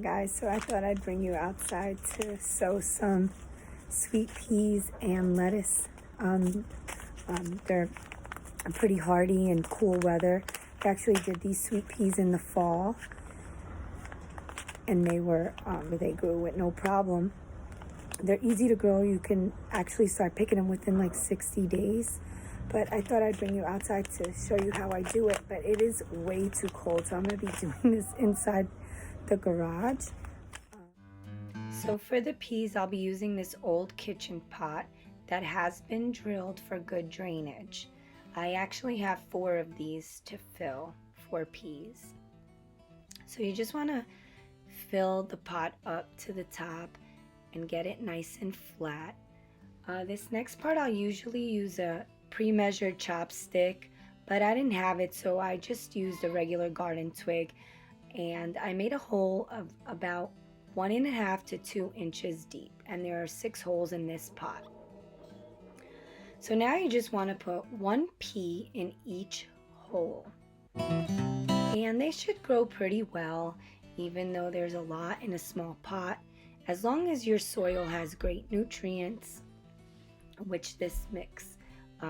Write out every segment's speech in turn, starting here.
Guys, so I thought I'd bring you outside to sow some sweet peas and lettuce. They're pretty hardy in cool weather. I actually did these sweet peas in the fall, and they grew with no problem. They're easy to grow. You can actually start picking them within like 60 days. But I thought I'd bring you outside to show you how I do it. But it is way too cold, so I'm going to be doing this inside the garage. So for the peas, I'll be using this old kitchen pot that has been drilled for good drainage. I actually have 4 of these to fill for peas. So you just want to fill the pot up to the top and get it nice and flat. This next part, I'll usually use a pre-measured chopstick, but I didn't have it, so I just used a regular garden twig, and I made a hole of about 1.5 to 2 inches deep, and there are 6 holes in this pot. So now you just want to put 1 pea in each hole, and they should grow pretty well, even though there's a lot in a small pot, as long as your soil has great nutrients, which this mix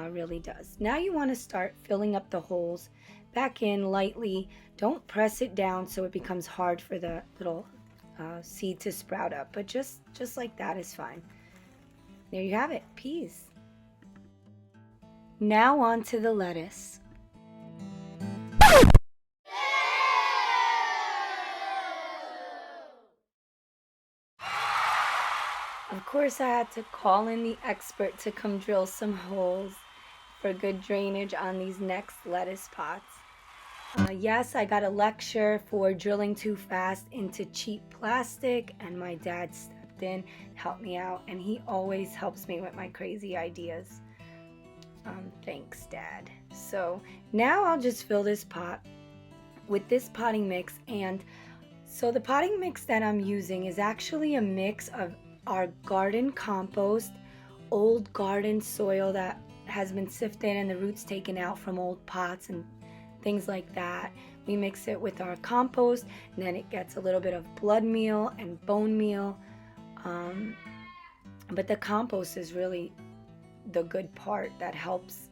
really does. Now you want to start filling up the holes back in lightly. Don't press it down so it becomes hard for the little seed to sprout up, but just like that is fine. There you have it, peas. Now on to the lettuce. Of course, I had to call in the expert to come drill some holes for good drainage on these next lettuce pots. Yes, I got a lecture for drilling too fast into cheap plastic, and my dad stepped in, helped me out, and he always helps me with my crazy ideas. Thanks, Dad. So now I'll just fill this pot with this potting mix, and so the potting mix that I'm using is actually a mix of our garden compost, old garden soil that has been sifted and the roots taken out from old pots and things like that. We mix it with our compost, and then it gets a little bit of blood meal and bone meal. But the compost is really the good part that helps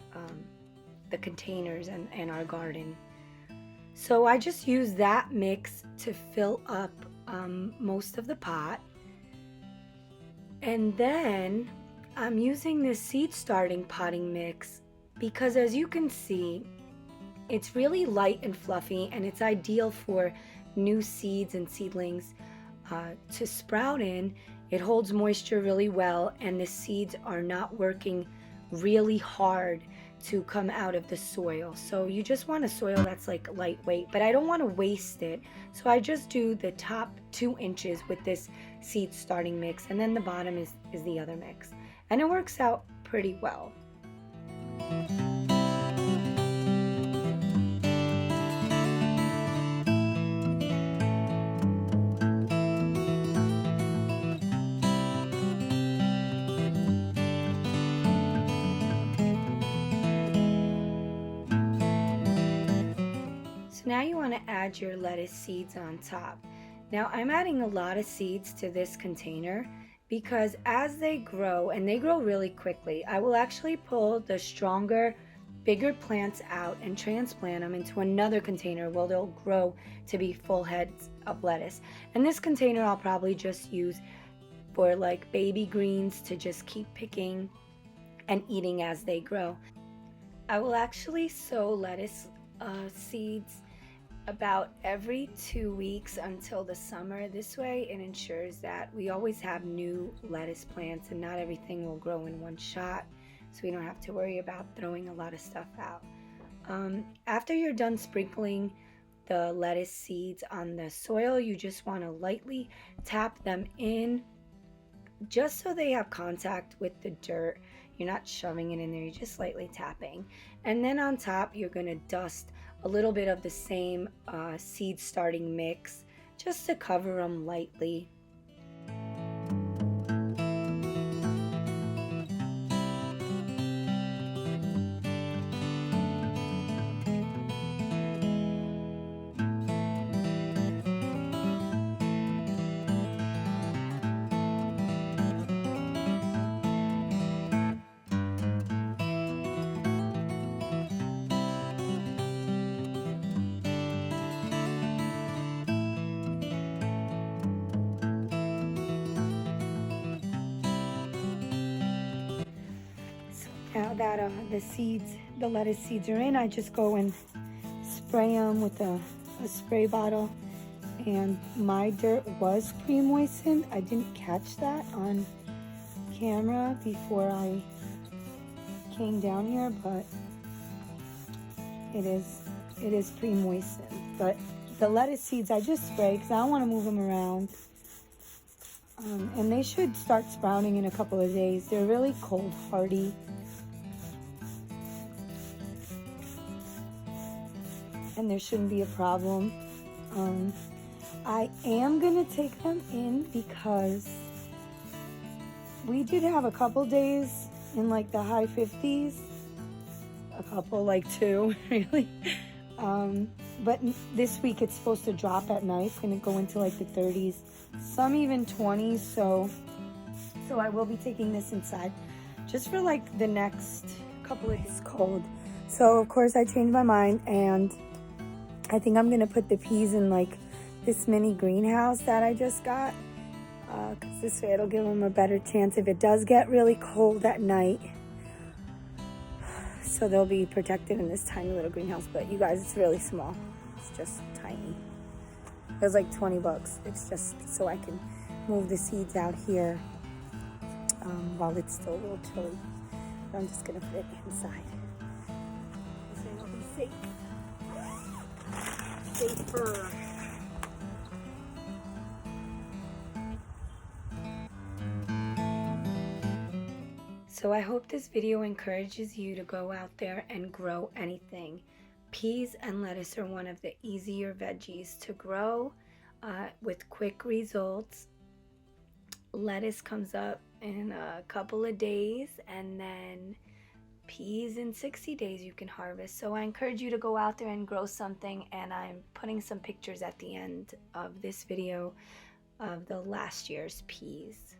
the containers and our garden. So I just use that mix to fill up most of the pot. And then I'm using this seed starting potting mix because, as you can see, it's really light and fluffy, and it's ideal for new seeds and seedlings to sprout in. It holds moisture really well, and the seeds are not working really hard to come out of the soil. So you just want a soil that's like lightweight, but I don't want to waste it. So I just do the top 2 inches with this seed starting mix, and then the bottom is the other mix. And it works out pretty well. Now you want to add your lettuce seeds on top. Now I'm adding a lot of seeds to this container because as they grow, and they grow really quickly, I will actually pull the stronger, bigger plants out and transplant them into another container where they'll grow to be full heads of lettuce. And this container I'll probably just use for like baby greens to just keep picking and eating as they grow. I will actually sow lettuce seeds about every 2 weeks until the summer. This way it ensures that we always have new lettuce plants and not everything will grow in one shot, so we don't have to worry about throwing a lot of stuff out. After you're done sprinkling the lettuce seeds on the soil, you just want to lightly tap them in just so they have contact with the dirt. You're not shoving it in there, you're just lightly tapping. And then on top you're going to dust a little bit of the same seed starting mix just to cover them lightly. now that the lettuce seeds are in, I just go and spray them with a spray bottle. And my dirt was pre-moistened. I didn't catch that on camera before I came down here, but it is pre-moistened. But the lettuce seeds I just spray because I don't want to move them around. And they should start sprouting in a couple of days. They're really cold hardy. And there shouldn't be a problem. I am gonna take them in because we did have a couple days in like the high 50s. A couple, like 2, really. But this week it's supposed to drop at night. It's gonna go into like the 30s, some even 20s. So I will be taking this inside just for like the next couple of days. It's cold. So of course I changed my mind, and I think I'm gonna put the peas in like this mini greenhouse that I just got, because this way it'll give them a better chance if it does get really cold at night. So they'll be protected in this tiny little greenhouse. But you guys, it's really small. It's just tiny. It was like 20 bucks. It's just so I can move the seeds out here while it's still a little chilly. But I'm just gonna put it inside. This way it'll be safe. Safer. So I hope this video encourages you to go out there and grow anything. Peas and lettuce are one of the easier veggies to grow with quick results. Lettuce comes up in a couple of days, and then peas in 60 days you can harvest. So I encourage you to go out there and grow something, and I'm putting some pictures at the end of this video of the last year's peas.